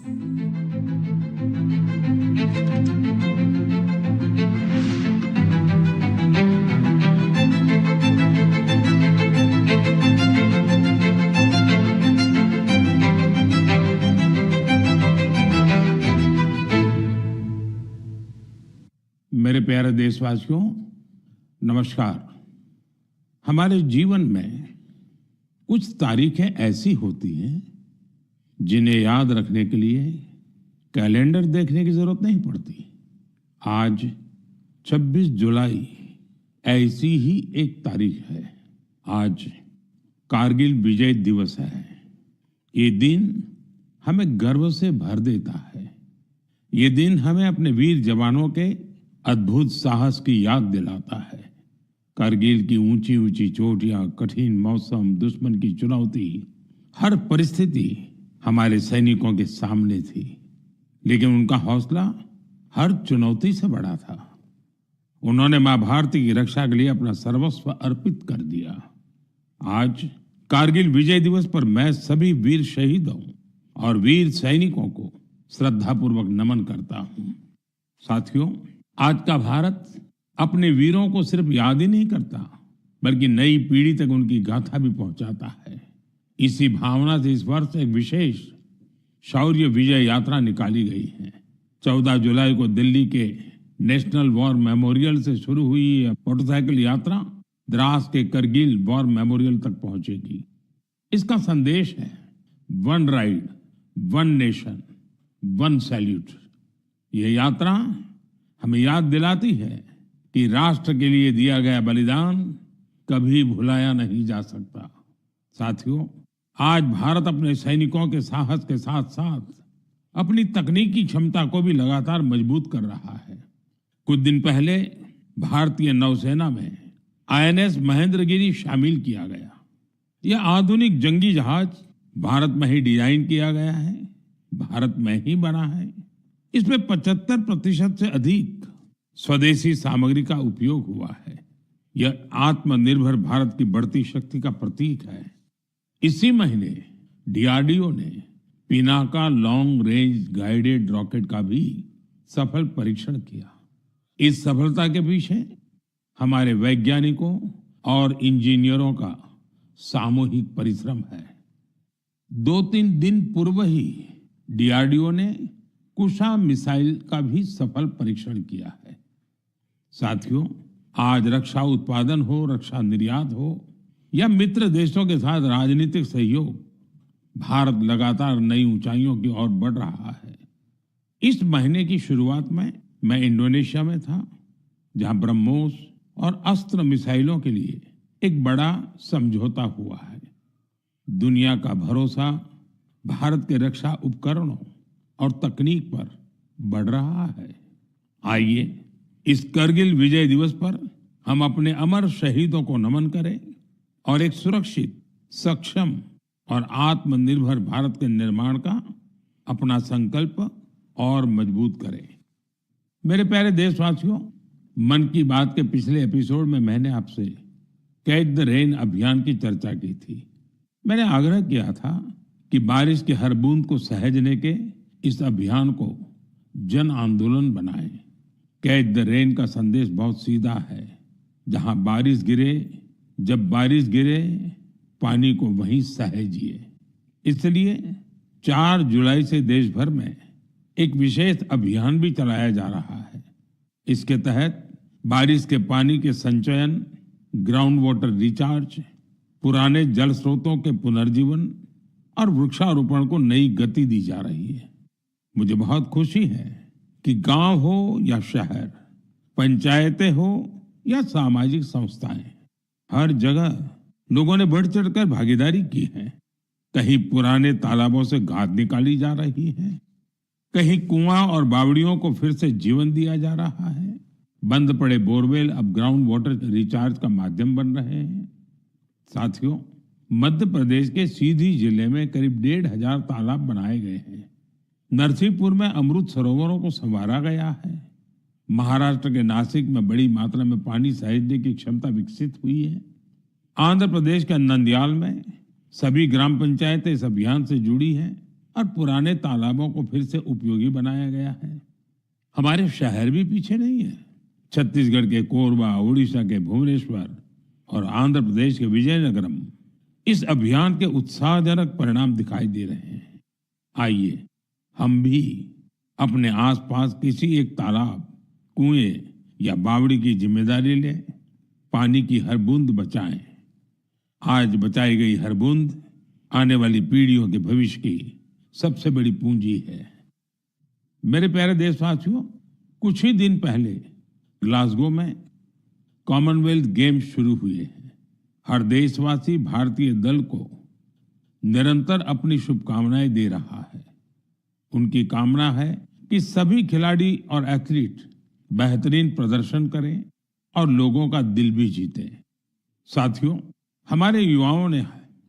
मेरे प्यारे देशवासियों, नमस्कार। हमारे जीवन में कुछ तारीखें ऐसी होती हैं जिन्हें याद रखने के लिए कैलेंडर देखने की जरूरत नहीं पड़ती। आज 26 जुलाई ऐसी ही एक तारीख है। आज कारगिल विजय दिवस है। ये दिन हमें गर्व से भर देता है। ये दिन हमें अपने वीर जवानों के अद्भुत साहस की याद दिलाता है। कारगिल की ऊंची ऊंची चोटियां, कठिन मौसम, दुश्मन की चुनौती, हर परिस्थिति हमारे सैनिकों के सामने थी, लेकिन उनका हौसला हर चुनौती से बड़ा था। उन्होंने मां भारती की रक्षा के लिए अपना सर्वस्व अर्पित कर दिया। आज कारगिल विजय दिवस पर मैं सभी वीर शहीदों और वीर सैनिकों को श्रद्धापूर्वक नमन करता हूं। साथियों, आज का भारत अपने वीरों को सिर्फ याद ही नहीं करता, बल्कि नई पीढ़ी तक उनकी गाथा भी पहुंचाता है। इसी भावना से इस वर्ष एक विशेष शौर्य विजय यात्रा निकाली गई है। 14 जुलाई को दिल्ली के नेशनल वॉर मेमोरियल से शुरू हुई यह मोटरसाइकिल यात्रा द्रास के करगिल वॉर मेमोरियल तक पहुंचेगी। इसका संदेश है one ride, one nation, one salute. यह यात्रा हमें याद दिलाती है कि राष्ट्र के लिए दिया गया बलिदान कभी भुलाया नहीं जा सकता। साथियों, आज भारत अपने सैनिकों के साहस के साथ साथ अपनी तकनीकी क्षमता को भी लगातार मजबूत कर रहा है। कुछ दिन पहले भारतीय नौसेना में INS महेंद्रगिरी शामिल किया गया। यह आधुनिक जंगी जहाज भारत में ही डिजाइन किया गया है, भारत में ही बना है। इसमें 75% से अधिक स्वदेशी सामग्री का उपयोग हुआ है। यह आत्मनिर्भर भारत की बढ़ती शक्ति का प्रतीक है। इसी महीने DRDO ने Pinaka long range guided rocket का भी सफल परीक्षण किया। इस सफलता के पीछे हमारे वैज्ञानिकों और इंजीनियरों का सामूहिक परिश्रम है। 2-3 दिन पूर्व ही DRDO ने कुशा मिसाइल का भी सफल परीक्षण किया है। साथियों, आज रक्षा उत्पादन हो, रक्षा निर्यात हो या मित्र देशों के साथ राजनीतिक सहयोग, भारत लगातार नई ऊंचाइयों की ओर बढ़ रहा है। इस महीने की शुरुआत में मैं इंडोनेशिया में था, जहां ब्रह्मोस और अस्त्र मिसाइलों के लिए एक बड़ा समझौता हुआ है। दुनिया का भरोसा भारत के रक्षा उपकरणों और तकनीक पर बढ़ रहा है। आइए इस करगिल विजय दिवस पर हम अपने अमर शहीदों को नमन करें और एक सुरक्षित, सक्षम और आत्मनिर्भर भारत के निर्माण का अपना संकल्प और मजबूत करें। मेरे प्यारे देशवासियों, मन की बात के पिछले एपिसोड में मैंने आपसे कैच द रेन अभियान की चर्चा की थी। मैंने आग्रह किया था कि बारिश की हर बूंद को सहेजने के इस अभियान को जन आंदोलन बनाएं। कैच द रेन का संदेश बहुत सीधा है। जहां बारिश गिरे, जब बारिश गिरे, पानी को वहीं सहेजिए। इसलिए 4 जुलाई से देश भर में एक विशेष अभियान भी चलाया जा रहा है। इसके तहत बारिश के पानी के संचयन, ग्राउंड वाटर रिचार्ज, पुराने जल स्रोतों के पुनर्जीवन और वृक्षारोपण को नई गति दी जा रही है। मुझे बहुत खुशी है कि गांव हो या शहर, पंचायतें हो या सामाजिक संस्थाएं, हर जगह लोगों ने बढ़ चढ़कर भागीदारी की है। कहीं पुराने तालाबों से गाद निकाली जा रही है, कहीं कुआं और बावड़ियों को फिर से जीवन दिया जा रहा है। बंद पड़े बोरवेल अब ग्राउंड वाटर रिचार्ज का माध्यम बन रहे हैं। साथियों, मध्य प्रदेश के सीधी जिले में करीब 1,500 तालाब बनाए गए हैं। नरसिंहपुर में अमृत सरोवरों को संवारा गया है। महाराष्ट्र के नासिक में बड़ी मात्रा में पानी सहेजने की क्षमता विकसित हुई है। आंध्र प्रदेश के नंदयाल में सभी ग्राम पंचायतें इस अभियान से जुड़ी हैं। और पुराने तालाबों को फिर से उपयोगी बनाया गया है। हमारे शहर भी पीछे नहीं है। छत्तीसगढ़ के कोरबा, उड़ीसा के भुवनेश्वर और आंध्र प्रदेश के विजयनगरम इस अभियान के उत्साहजनक परिणाम दिखाई दे रहे हैं। आइए हम भी अपने आसपास किसी एक तालाब, कुएं या बावड़ी की जिम्मेदारी लें, पानी की हर बूंद बचाएं। आज बचाई गई हर बूंद आने वाली पीढ़ियों के भविष्य की सबसे बड़ी पूंजी है। मेरे प्यारे देशवासियों, कुछ ही दिन पहले ग्लासगो में कॉमनवेल्थ गेम्स शुरू हुए हैं। हर देशवासी भारतीय दल को निरंतर अपनी शुभकामनाएं दे रहा है। उनकी कामना है कि सभी खिलाड़ी और एथलीट बेहतरीन प्रदर्शन करें और लोगों का दिल भी जीतें। साथियों, हमारे युवाओं ने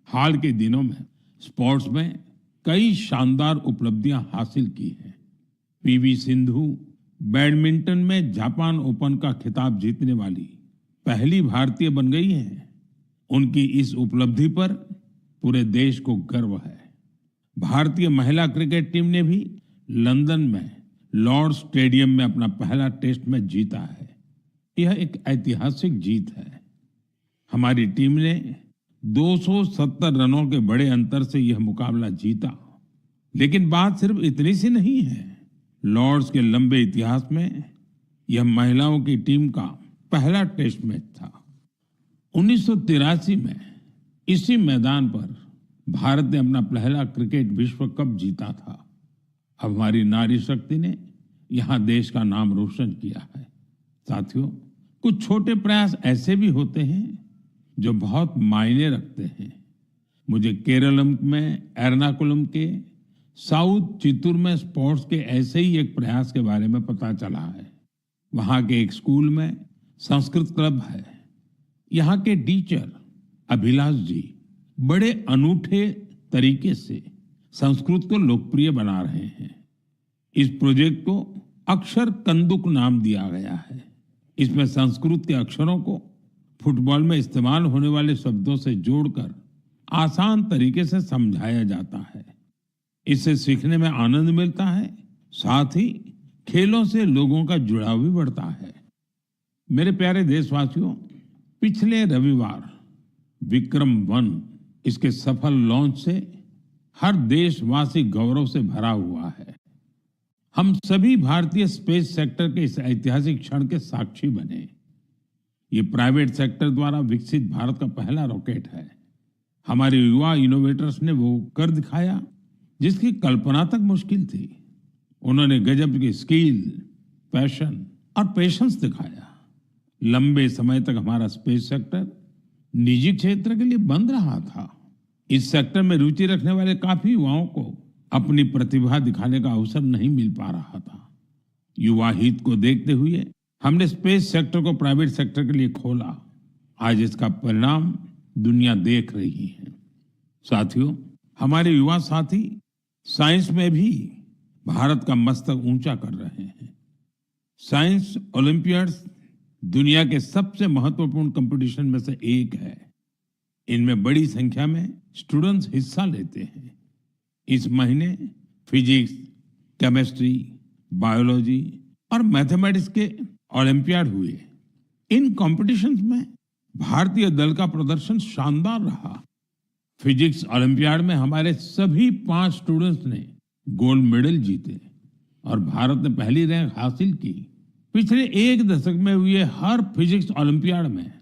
हाल के दिनों में स्पोर्ट्स में कई शानदार उपलब्धियां हासिल की हैं। पीवी सिंधु बैडमिंटन में जापान ओपन का खिताब जीतने वाली पहली भारतीय बन गई हैं। उनकी इस उपलब्धि पर पूरे देश को गर्व है। भारतीय महिला क्रिकेट टीम ने भी लंदन में लॉर्ड्स स्टेडियम में अपना पहला टेस्ट मैच जीता है। यह एक ऐतिहासिक जीत है। हमारी टीम ने 270 रनों के बड़े अंतर से यह मुकाबला जीता। लेकिन बात सिर्फ इतनी सी नहीं है। लॉर्ड्स के लंबे इतिहास में यह महिलाओं की टीम का पहला टेस्ट मैच था। 1983 में इसी मैदान पर भारत ने अपना पहला क्रिकेट विश्व कप जीता था। अब हमारी नारी शक्ति ने यहाँ देश का नाम रोशन किया है। साथियों, कुछ छोटे प्रयास ऐसे भी होते हैं जो बहुत मायने रखते हैं। मुझे केरलम में एर्नाकुलम के साउथ चित्तूर में स्पोर्ट्स के ऐसे ही एक प्रयास के बारे में पता चला है। वहां के एक स्कूल में संस्कृत क्लब है। यहाँ के टीचर अभिलाष जी बड़े अनूठे तरीके से संस्कृत को लोकप्रिय बना रहे हैं। इस प्रोजेक्ट को अक्षर कंदुक नाम दिया गया है। इसमें संस्कृत के अक्षरों को फुटबॉल में इस्तेमाल होने वाले शब्दों से जोड़कर आसान तरीके से समझाया जाता है। इससे सीखने में आनंद मिलता है, साथ ही खेलों से लोगों का जुड़ाव भी बढ़ता है। मेरे प्यारे देशवासियों, पिछले रविवार विक्रम-1 इसके सफल लॉन्च से हर देशवासी गौरव से भरा हुआ है। हम सभी भारतीय स्पेस सेक्टर के इस ऐतिहासिक क्षण के साक्षी बने। ये प्राइवेट सेक्टर द्वारा विकसित भारत का पहला रॉकेट है। हमारे युवा इनोवेटर्स ने वो कर दिखाया जिसकी कल्पना तक मुश्किल थी। उन्होंने गजब की स्किल, पैशन और पेशेंस दिखाया। लंबे समय तक हमारा स्पेस सेक्टर निजी क्षेत्र के लिए बंद रहा था। इस सेक्टर में रुचि रखने वाले काफी युवाओं को अपनी प्रतिभा दिखाने का अवसर नहीं मिल पा रहा था। युवा हित को देखते हुए हमने स्पेस सेक्टर को प्राइवेट सेक्टर के लिए खोला। आज इसका परिणाम दुनिया देख रही है। साथियों, हमारे युवा साथी साइंस में भी भारत का मस्तक ऊंचा कर रहे हैं। साइंस ओलंपियाड्स दुनिया के सबसे महत्वपूर्ण कंपटीशन में से एक है। इनमें बड़ी संख्या में स्टूडेंट्स हिस्सा लेते हैं। इस महीने फिजिक्स, केमिस्ट्री, बायोलॉजी और मैथमेटिक्स के ओलंपियाड हुए। इन कॉम्पिटिशन्स में भारतीय दल का प्रदर्शन शानदार रहा। फिजिक्स ओलंपियाड में हमारे सभी 5 स्टूडेंट्स ने गोल्ड मेडल जीते और भारत ने पहली रैंक हासिल की। पिछले 1 दशक में हुए हर फिजिक्स ओलंपियाड में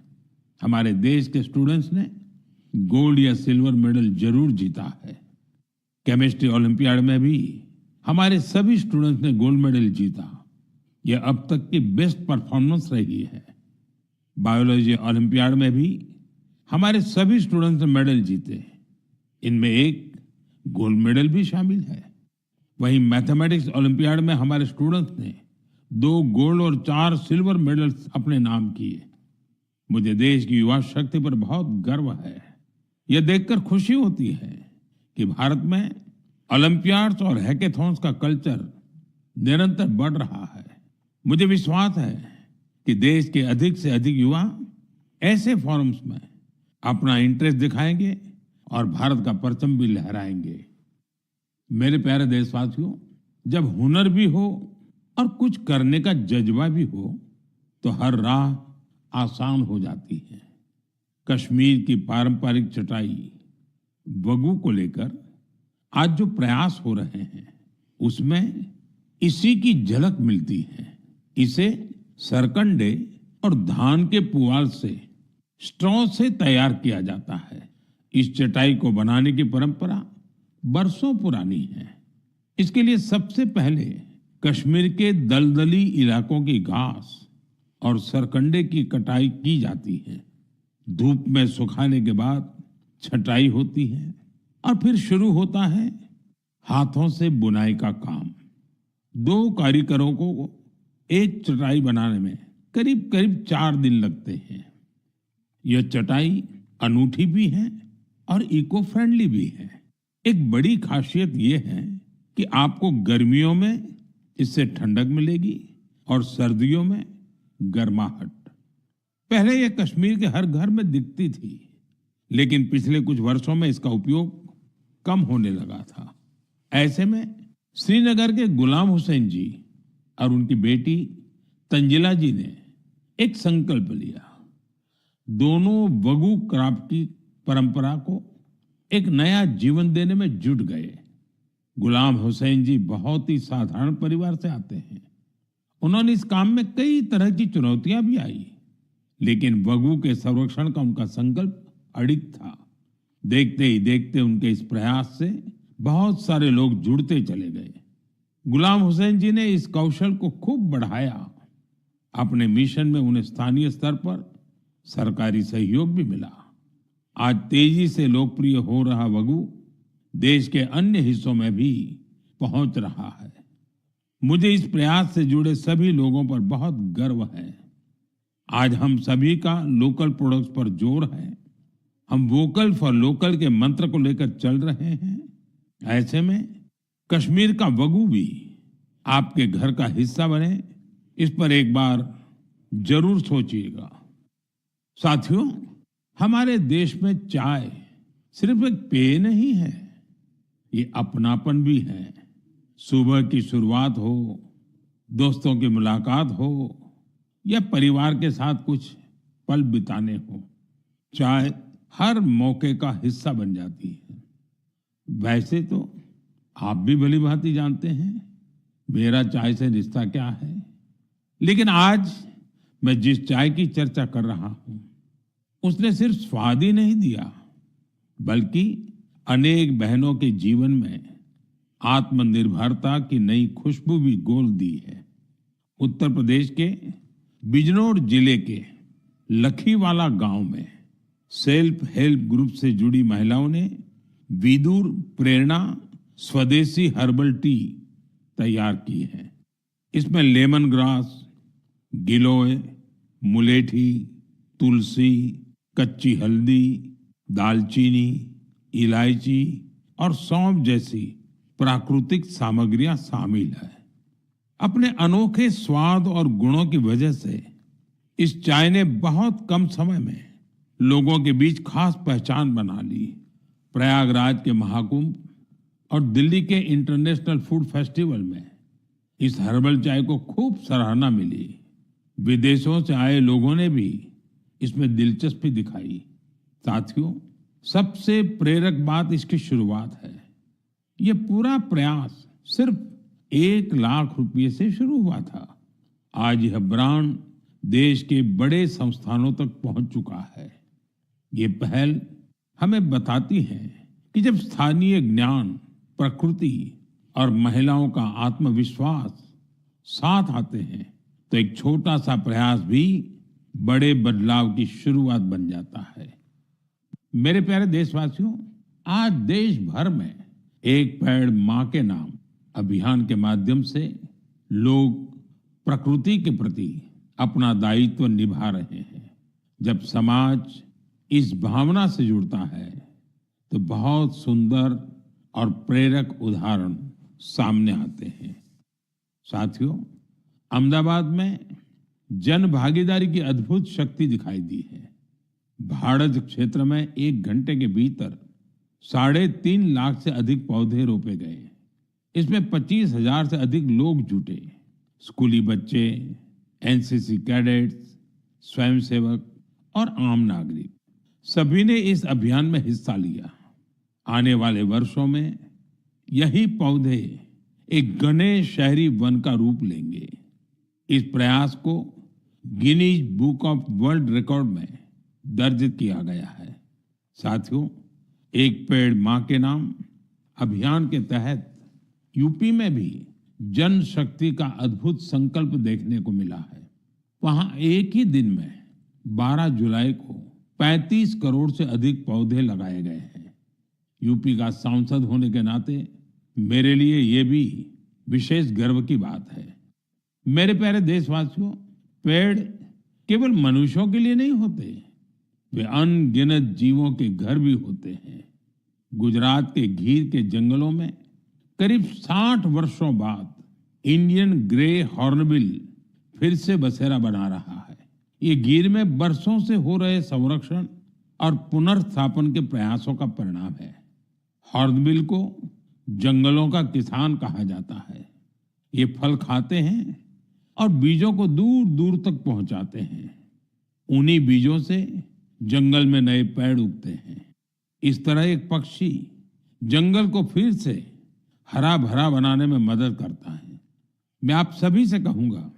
हमारे देश के स्टूडेंट्स ने गोल्ड या सिल्वर मेडल जरूर जीता है। केमिस्ट्री ओलंपियाड में भी हमारे सभी स्टूडेंट्स ने गोल्ड मेडल जीता। यह अब तक की बेस्ट परफॉर्मेंस रही है। बायोलॉजी ओलंपियाड में भी हमारे सभी स्टूडेंट्स ने मेडल जीते। इनमें एक गोल्ड मेडल भी शामिल है। वहीं मैथमेटिक्स ओलंपियाड में हमारे स्टूडेंट्स ने 2 गोल्ड और 4 सिल्वर मेडल्स अपने नाम किए। मुझे देश की युवा शक्ति पर बहुत गर्व है। यह देखकर खुशी होती है कि भारत में ओलंपियाड्स और हैकेथॉन्स का कल्चर निरंतर बढ़ रहा है। मुझे विश्वास है कि देश के अधिक से अधिक युवा ऐसे फोरम्स में अपना इंटरेस्ट दिखाएंगे और भारत का परचम भी लहराएंगे। मेरे प्यारे देशवासियों, जब हुनर भी हो और कुछ करने का जज्बा भी हो, तो हर राह आसान हो जाती है। कश्मीर की पारंपरिक चटाई वगू को लेकर आज जो प्रयास हो रहे हैं, उसमें इसी की झलक मिलती है। इसे सरकंडे और धान के पुआल से, स्ट्रॉ से तैयार किया जाता है। इस चटाई को बनाने की परंपरा बरसों पुरानी है। इसके लिए सबसे पहले कश्मीर के दलदली इलाकों की घास और सरकंडे की कटाई की जाती है। धूप में सुखाने के बाद छटाई होती है और फिर शुरू होता है हाथों से बुनाई का काम। 2 कारीगरों को एक चटाई बनाने में करीब करीब 4 दिन लगते हैं। यह चटाई अनूठी भी है और इको फ्रेंडली भी है। एक बड़ी खासियत यह है कि आपको गर्मियों में इससे ठंडक मिलेगी और सर्दियों में गर्माहट। पहले यह कश्मीर के हर घर में दिखती थी, लेकिन पिछले कुछ वर्षों में इसका उपयोग कम होने लगा था। ऐसे में श्रीनगर के गुलाम हुसैन जी और उनकी बेटी तंजिला जी ने एक संकल्प लिया। दोनों वगू क्राफ्ट की परंपरा को एक नया जीवन देने में जुट गए। गुलाम हुसैन जी बहुत ही साधारण परिवार से आते हैं। उन्होंने इस काम में कई तरह की चुनौतियां भी आई, लेकिन वगू के संरक्षण का उनका संकल्प अडिग था। देखते ही देखते उनके इस प्रयास से बहुत सारे लोग जुड़ते चले गए। गुलाम हुसैन जी ने इस कौशल को खूब बढ़ाया। अपने मिशन में उन्हें स्थानीय स्तर पर सरकारी सहयोग भी मिला। आज तेजी से लोकप्रिय हो रहा वगू देश के अन्य हिस्सों में भी पहुंच रहा है। मुझे इस प्रयास से जुड़े सभी लोगों पर बहुत गर्व है। आज हम सभी का लोकल प्रोडक्ट्स पर जोर है। हम वोकल फॉर लोकल के मंत्र को लेकर चल रहे हैं। ऐसे में कश्मीर का वगू भी आपके घर का हिस्सा बने, इस पर एक बार जरूर सोचिएगा। साथियों, हमारे देश में चाय सिर्फ एक पेय नहीं है, ये अपनापन भी है। सुबह की शुरुआत हो, दोस्तों की मुलाकात हो या परिवार के साथ कुछ पल बिताने हो, चाय हर मौके का हिस्सा बन जाती है। वैसे तो आप भी भली भांति जानते हैं मेरा चाय से रिश्ता क्या है, लेकिन आज मैं जिस चाय की चर्चा कर रहा हूं, उसने सिर्फ स्वाद ही नहीं दिया, बल्कि अनेक बहनों के जीवन में आत्मनिर्भरता की नई खुशबू भी घोल दी है। उत्तर प्रदेश के बिजनौर जिले के लखीवाला गांव में सेल्फ हेल्प ग्रुप से जुड़ी महिलाओं ने विदुर प्रेरणा स्वदेशी हर्बल टी तैयार की है। इसमें लेमन ग्रास, गिलोय, मुलेठी, तुलसी, कच्ची हल्दी, दालचीनी, इलायची और सौंफ जैसी प्राकृतिक सामग्रियां शामिल है। अपने अनोखे स्वाद और गुणों की वजह से इस चाय ने बहुत कम समय में लोगों के बीच खास पहचान बना ली। प्रयागराज के महाकुंभ और दिल्ली के इंटरनेशनल फूड फेस्टिवल में इस हर्बल चाय को खूब सराहना मिली। विदेशों से आए लोगों ने भी इसमें दिलचस्पी दिखाई। साथियों, सबसे प्रेरक बात इसकी शुरुआत है। यह पूरा प्रयास सिर्फ 1 लाख रुपए से शुरू हुआ था। आज यह ब्रांड देश के बड़े संस्थानों तक पहुंच चुका है। ये पहल हमें बताती है कि जब स्थानीय ज्ञान, प्रकृति और महिलाओं का आत्मविश्वास साथ आते हैं, तो एक छोटा सा प्रयास भी बड़े बदलाव की शुरुआत बन जाता है। मेरे प्यारे देशवासियों, आज देश भर में एक पेड़ मां के नाम अभियान के माध्यम से लोग प्रकृति के प्रति अपना दायित्व निभा रहे हैं। जब समाज इस भावना से जुड़ता है, तो बहुत सुंदर और प्रेरक उदाहरण सामने आते हैं। साथियों, अहमदाबाद में जन भागीदारी की अद्भुत शक्ति दिखाई दी है। भाड़ज क्षेत्र में 1 घंटे के भीतर 3.5 लाख से अधिक पौधे रोपे गए। इसमें 25,000 से अधिक लोग जुटे। स्कूली बच्चे, एनसीसी कैडेट्स, स्वयंसेवक और आम नागरिक, सभी ने इस अभियान में हिस्सा लिया। आने वाले वर्षों में यही पौधे एक घने शहरी वन का रूप लेंगे। इस प्रयास को Guinness book of world record में दर्ज किया गया है। साथियों, एक पेड़ मां के नाम अभियान के तहत यूपी में भी जन शक्ति का अद्भुत संकल्प देखने को मिला है। वहां एक ही दिन में 12 जुलाई को 35 करोड़ से अधिक पौधे लगाए गए हैं। यूपी का सांसद होने के नाते मेरे लिए ये भी विशेष गर्व की बात है। मेरे प्यारे देशवासियों, पेड़ केवल मनुष्यों के लिए नहीं होते, वे अनगिनत जीवों के घर भी होते हैं। गुजरात के गीर के जंगलों में करीब 60 वर्षों बाद इंडियन ग्रे हॉर्नबिल फिर से बसेरा बना रहा है। ये गीर में बरसों से हो रहे संरक्षण और पुनर्स्थापन के प्रयासों का परिणाम है। हॉर्नबिल को जंगलों का किसान कहा जाता है। ये फल खाते हैं और बीजों को दूर दूर तक पहुंचाते हैं। उन्हीं बीजों से जंगल में नए पेड़ उगते हैं। इस तरह एक पक्षी जंगल को फिर से हरा भरा बनाने में मदद करता है। मैं आप सभी से कहूंगा,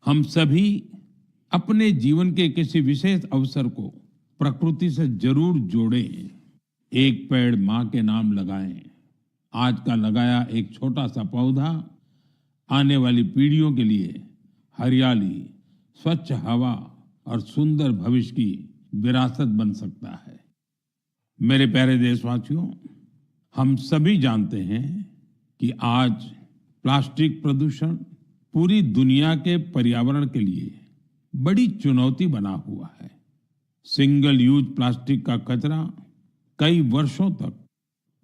हम सभी अपने जीवन के किसी विशेष अवसर को प्रकृति से जरूर जोड़ें। एक पेड़ मां के नाम लगाएं। आज का लगाया एक छोटा सा पौधा आने वाली पीढ़ियों के लिए हरियाली, स्वच्छ हवा और सुंदर भविष्य की विरासत बन सकता है। मेरे प्यारे देशवासियों, हम सभी जानते हैं कि आज प्लास्टिक प्रदूषण पूरी दुनिया के पर्यावरण के लिए बड़ी चुनौती बना हुआ है। सिंगल यूज प्लास्टिक का कचरा कई वर्षों तक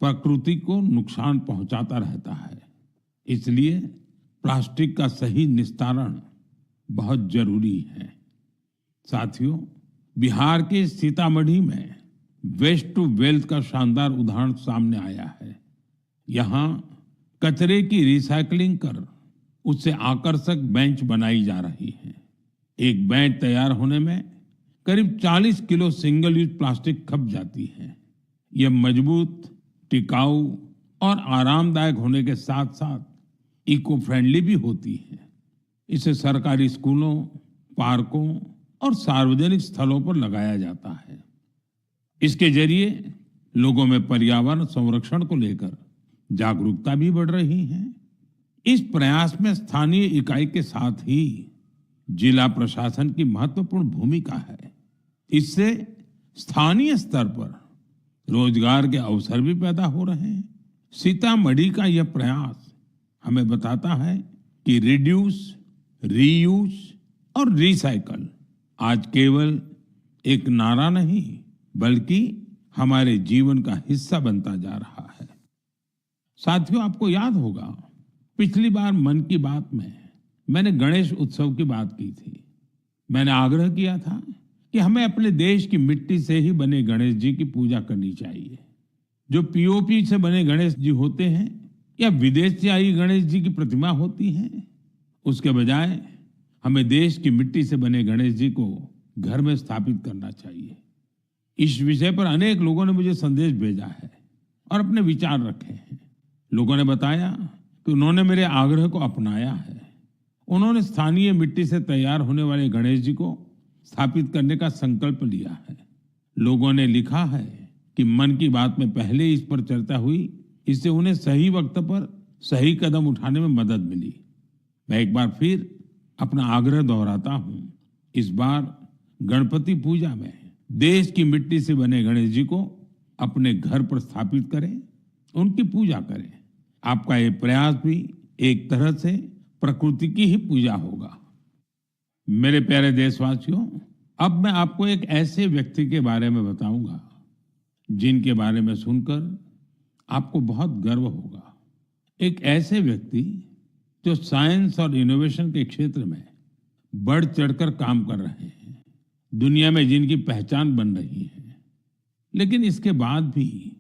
प्रकृति को नुकसान पहुंचाता रहता है। इसलिए प्लास्टिक का सही निस्तारण बहुत जरूरी है। साथियों, बिहार के सीतामढ़ी में वेस्ट टू वेल्थ का शानदार उदाहरण सामने आया है। यहाँ कचरे की रिसाइकलिंग कर उससे आकर्षक बेंच बनाई जा रही है। एक बेंच तैयार होने में करीब 40 किलो सिंगल यूज प्लास्टिक खप जाती है। यह मजबूत, टिकाऊ और आरामदायक होने के साथ साथ इको फ्रेंडली भी होती है। इसे सरकारी स्कूलों, पार्कों और सार्वजनिक स्थलों पर लगाया जाता है। इसके जरिए लोगों में पर्यावरण संरक्षण को लेकर जागरूकता भी बढ़ रही है। इस प्रयास में स्थानीय इकाई के साथ ही जिला प्रशासन की महत्वपूर्ण भूमिका है। इससे स्थानीय स्तर पर रोजगार के अवसर भी पैदा हो रहे हैं। सीतामढ़ी का यह प्रयास हमें बताता है कि रिड्यूस, रीयूज और रिसाइकल आज केवल एक नारा नहीं, बल्कि हमारे जीवन का हिस्सा बनता जा रहा है। साथियों, आपको याद होगा, पिछली बार मन की बात में मैंने गणेश उत्सव की बात की थी। मैंने आग्रह किया था कि हमें अपने देश की मिट्टी से ही बने गणेश जी की पूजा करनी चाहिए। जो पीओपी से बने गणेश जी होते हैं या विदेश से आई गणेश जी की प्रतिमा होती है, उसके बजाय हमें देश की मिट्टी से बने गणेश जी को घर में स्थापित करना चाहिए। इस विषय पर अनेक लोगों ने मुझे संदेश भेजा है और अपने विचार रखे हैं। लोगों ने बताया कि उन्होंने मेरे आग्रह को अपनाया है। उन्होंने स्थानीय मिट्टी से तैयार होने वाले गणेश जी को स्थापित करने का संकल्प लिया है। लोगों ने लिखा है कि मन की बात में पहले इस पर चर्चा हुई, इससे उन्हें सही वक्त पर सही कदम उठाने में मदद मिली। मैं एक बार फिर अपना आग्रह दोहराता हूं, इस बार गणपति पूजा में देश की मिट्टी से बने गणेश जी को अपने घर पर स्थापित करें, उनकी पूजा करें। आपका ये प्रयास भी एक तरह से प्रकृति की ही पूजा होगा। मेरे प्यारे देशवासियों, अब मैं आपको एक ऐसे व्यक्ति के बारे में बताऊंगा जिनके बारे में सुनकर आपको बहुत गर्व होगा। एक ऐसे व्यक्ति जो साइंस और इनोवेशन के क्षेत्र में बढ़ चढ़कर काम कर रहे हैं, दुनिया में जिनकी पहचान बन रही है, लेकिन इसके बाद भी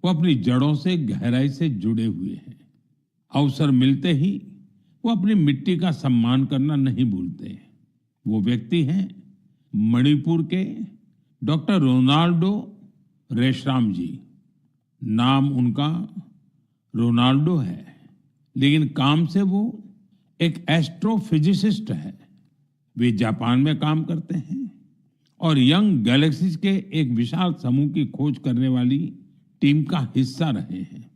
वो अपनी जड़ों से गहराई से जुड़े हुए हैं। अवसर मिलते ही वो अपनी मिट्टी का सम्मान करना नहीं भूलते। वो व्यक्ति हैं मणिपुर के डॉक्टर रोनाल्डो रेशराम जी। नाम उनका रोनाल्डो है, लेकिन काम से वो एक एस्ट्रोफिजिसिस्ट है। वे जापान में काम करते हैं और यंग गैलेक्सीज के एक विशाल समूह की खोज करने वाली टीम का हिस्सा रहे हैं।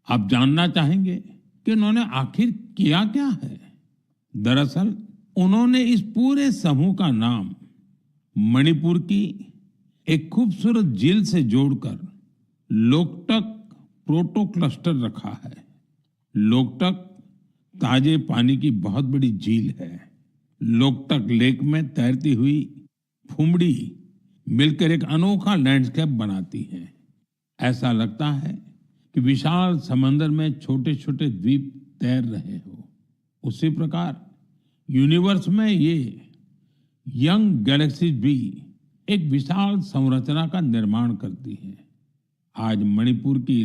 आप जानना चाहेंगे कि उन्होंने आखिर किया क्या है? दरअसल उन्होंने इस पूरे समूह का नाम मणिपुर की एक खूबसूरत झील से जोड़कर लोकटक प्रोटो क्लस्टर रखा है। लोकटक ताजे पानी की बहुत बड़ी झील है। लोकटक लेक में तैरती हुई फुमड़ी मिलकर एक अनोखा लैंडस्केप बनाती है। ऐसा लगता है कि विशाल समंदर में छोटे छोटे द्वीप तैर रहे हो। उसी प्रकार यूनिवर्स में ये यंग गैलेक्सीज भी एक विशाल संरचना का निर्माण करती है। आज मणिपुर की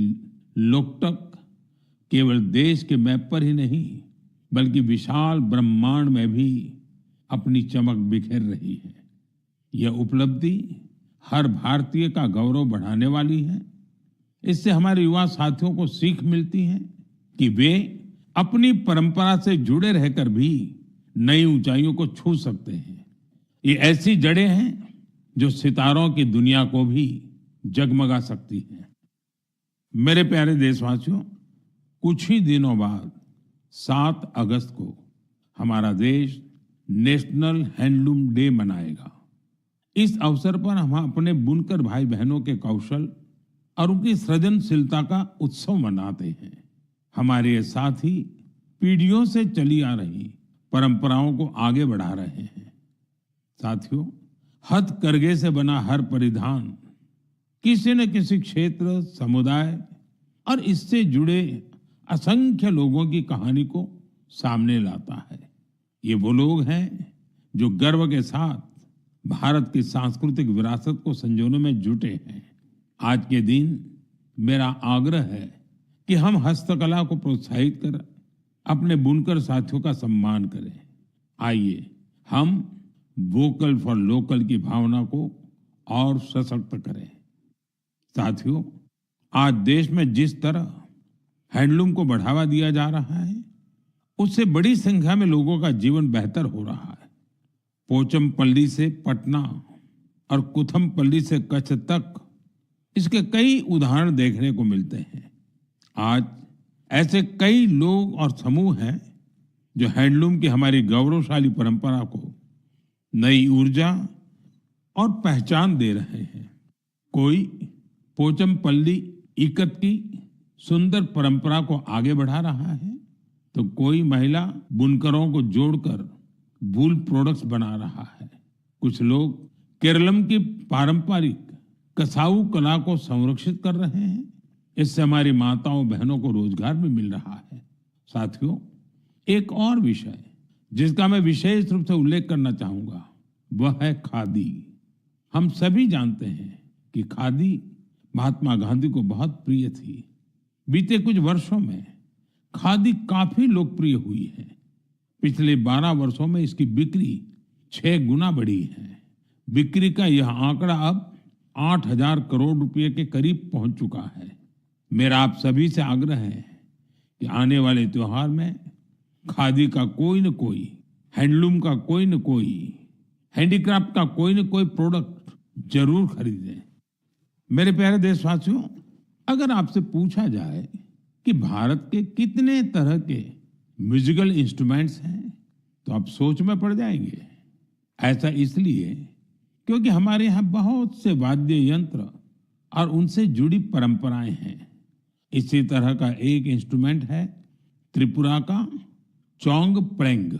लोकटक केवल देश के मैप पर ही नहीं, बल्कि विशाल ब्रह्मांड में भी अपनी चमक बिखेर रही है। यह उपलब्धि हर भारतीय का गौरव बढ़ाने वाली है। इससे हमारे युवा साथियों को सीख मिलती है कि वे अपनी परंपरा से जुड़े रहकर भी नई ऊंचाइयों को छू सकते हैं। ये ऐसी जड़ें हैं जो सितारों की दुनिया को भी जगमगा सकती हैं। मेरे प्यारे देशवासियों, कुछ ही दिनों बाद 7 अगस्त को हमारा देश नेशनल हैंडलूम डे मनाएगा। इस अवसर पर हम अपने बुनकर भाई बहनों के कौशल और उनकी सृजनशीलता का उत्सव मनाते हैं। हमारे ये साथी पीढ़ियों से चली आ रही परंपराओं को आगे बढ़ा रहे हैं। साथियों, हथकरघे से बना हर परिधान किसी न किसी क्षेत्र, समुदाय और इससे जुड़े असंख्य लोगों की कहानी को सामने लाता है। ये वो लोग हैं जो गर्व के साथ भारत की सांस्कृतिक विरासत को संजोने में जुटे हैं। आज के दिन मेरा आग्रह है कि हम हस्तकला को प्रोत्साहित कर अपने बुनकर साथियों का सम्मान करें। आइए हम वोकल फॉर लोकल की भावना को और सशक्त करें। साथियों, आज देश में जिस तरह हैंडलूम को बढ़ावा दिया जा रहा है, उससे बड़ी संख्या में लोगों का जीवन बेहतर हो रहा है। पोचमपल्ली से पटना और कुथमपल्ली से कच्छ तक इसके कई उदाहरण देखने को मिलते हैं। आज ऐसे कई लोग और समूह हैं जो हैंडलूम की हमारी गौरवशाली परंपरा को नई ऊर्जा और पहचान दे रहे हैं। कोई पोचमपल्ली इकत की सुंदर परंपरा को आगे बढ़ा रहा है, तो कोई महिला बुनकरों को जोड़कर वूल प्रोडक्ट्स बना रहा है। कुछ लोग केरलम की पारंपरिक कसाऊ कला को संरक्षित कर रहे हैं। इससे हमारी माताओं बहनों को रोजगार भी मिल रहा है। साथियों, एक और विषय जिसका मैं विशेष रूप से उल्लेख करना चाहूंगा, वह है खादी। हम सभी जानते हैं कि खादी महात्मा गांधी को बहुत प्रिय थी। बीते कुछ वर्षों में खादी काफी लोकप्रिय हुई है। पिछले 12 वर्षों में इसकी बिक्री 6 गुना बढ़ी है। बिक्री का यह आंकड़ा अब 8,000 करोड़ रुपए के करीब पहुंच चुका है। मेरा आप सभी से आग्रह है कि आने वाले त्योहार में खादी का कोई न कोई, हैंडलूम का कोई न कोई, हैंडीक्राफ्ट का कोई न कोई प्रोडक्ट जरूर खरीदें। मेरे प्यारे देशवासियों, अगर आपसे पूछा जाए कि भारत के कितने तरह के म्यूजिकल इंस्ट्रूमेंट्स हैं, तो आप सोच में पड़ जाएंगे। ऐसा इसलिए क्योंकि हमारे यहाँ बहुत से वाद्य यंत्र और उनसे जुड़ी परंपराएं हैं। इसी तरह का एक इंस्ट्रूमेंट है त्रिपुरा का चोंग प्रेंग।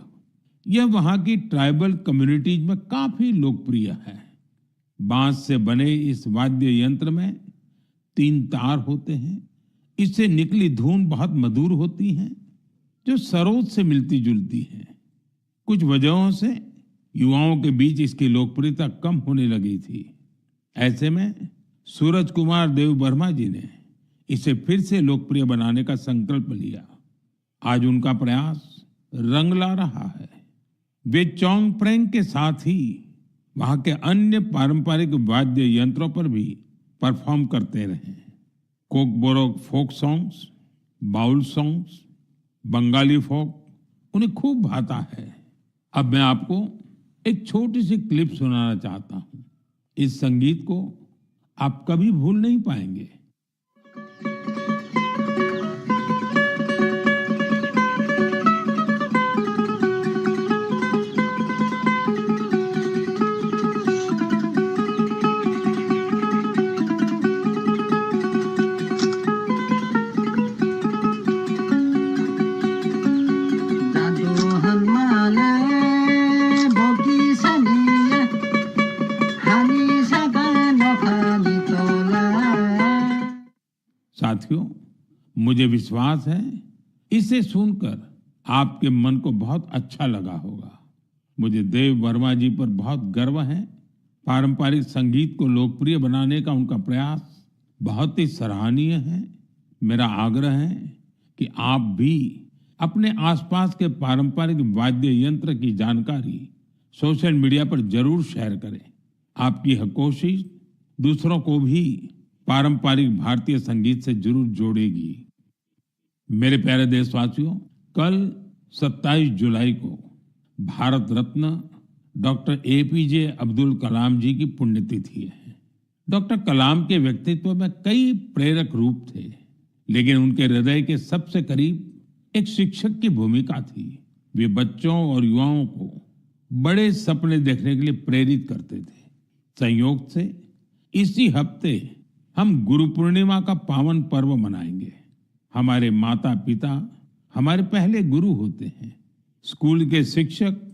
यह वहां की ट्राइबल कम्युनिटीज में काफी लोकप्रिय है। बांस से बने इस वाद्य यंत्र में 3 तार होते हैं। इससे निकली धुन बहुत मधुर होती है, जो सरोद से मिलती जुलती है। कुछ वजहों से युवाओं के बीच इसकी लोकप्रियता कम होने लगी थी। ऐसे में सूरज कुमार देव वर्मा जी ने इसे फिर से लोकप्रिय बनाने का संकल्प लिया। आज उनका प्रयास रंग ला रहा है। वे चोंगप्रेंग के साथ ही वहां के अन्य पारंपरिक वाद्य यंत्रों पर भी परफॉर्म करते रहे। Kokborok folk songs, Baul songs, Bengali folk उन्हें खूब भाता है। अब मैं आपको एक छोटी सी क्लिप सुनाना चाहता हूं। इस संगीत को आप कभी भूल नहीं पाएंगे। साथियों, मुझे विश्वास है इसे सुनकर आपके मन को बहुत अच्छा लगा होगा। मुझे देव वर्मा जी पर बहुत गर्व है। पारंपरिक संगीत को लोकप्रिय बनाने का उनका प्रयास बहुत ही सराहनीय है। मेरा आग्रह है कि आप भी अपने आसपास के पारंपरिक वाद्य यंत्र की जानकारी सोशल मीडिया पर जरूर शेयर करें। आपकी यह कोशिश दूसरों को भी पारंपरिक भारतीय संगीत से जरूर जोड़ेगी। मेरे प्यारे देशवासियों, कल 27 जुलाई को भारत रत्न डॉक्टर एपीजे अब्दुल कलाम जी की पुण्यतिथि है। डॉक्टर कलाम के व्यक्तित्व में कई प्रेरक रूप थे, लेकिन उनके हृदय के सबसे करीब एक शिक्षक की भूमिका थी। वे बच्चों और युवाओं को बड़े सपने देखने के लिए प्रेरित करते थे। संयोग से इसी हफ्ते हम गुरु पूर्णिमा का पावन पर्व मनाएंगे। हमारे माता पिता हमारे पहले गुरु होते हैं। स्कूल के शिक्षक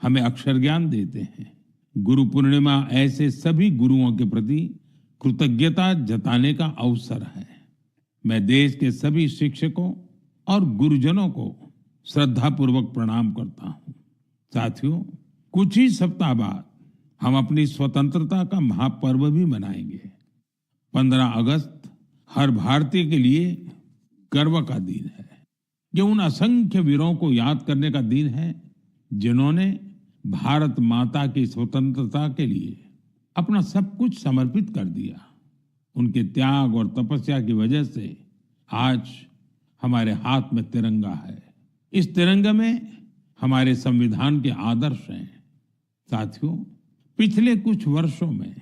हमें अक्षर ज्ञान देते हैं। गुरु पूर्णिमा ऐसे सभी गुरुओं के प्रति कृतज्ञता जताने का अवसर है। मैं देश के सभी शिक्षकों और गुरुजनों को श्रद्धापूर्वक प्रणाम करता हूं। साथियों, कुछ ही सप्ताह बाद हम अपनी स्वतंत्रता का महापर्व भी मनाएंगे। 15 अगस्त हर भारतीय के लिए गर्व का दिन है। ये उन असंख्य वीरों को याद करने का दिन है जिन्होंने भारत माता की स्वतंत्रता के लिए अपना सब कुछ समर्पित कर दिया। उनके त्याग और तपस्या की वजह से आज हमारे हाथ में तिरंगा है। इस तिरंगे में हमारे संविधान के आदर्श हैं। साथियों, पिछले कुछ वर्षों में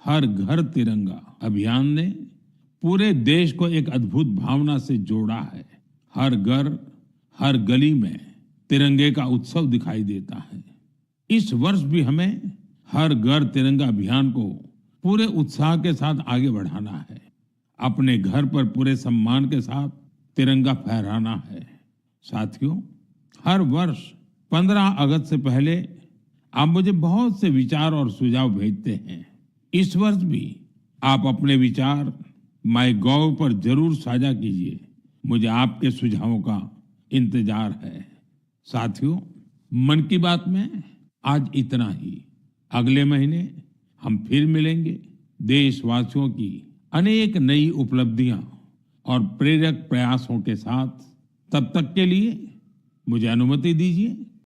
हर घर तिरंगा अभियान ने पूरे देश को एक अद्भुत भावना से जोड़ा है। हर घर, हर गली में तिरंगे का उत्सव दिखाई देता है। इस वर्ष भी हमें हर घर तिरंगा अभियान को पूरे उत्साह के साथ आगे बढ़ाना है। अपने घर पर पूरे सम्मान के साथ तिरंगा फहराना है। साथियों, हर वर्ष 15 अगस्त से पहले आप मुझे बहुत से विचार और सुझाव भेजते हैं। इस वर्ष भी आप अपने विचार माईगॉव पर जरूर साझा कीजिए। मुझे आपके सुझावों का इंतजार है। साथियों, मन की बात में आज इतना ही। अगले महीने हम फिर मिलेंगे देशवासियों की अनेक नई उपलब्धियां और प्रेरक प्रयासों के साथ। तब तक के लिए मुझे अनुमति दीजिए।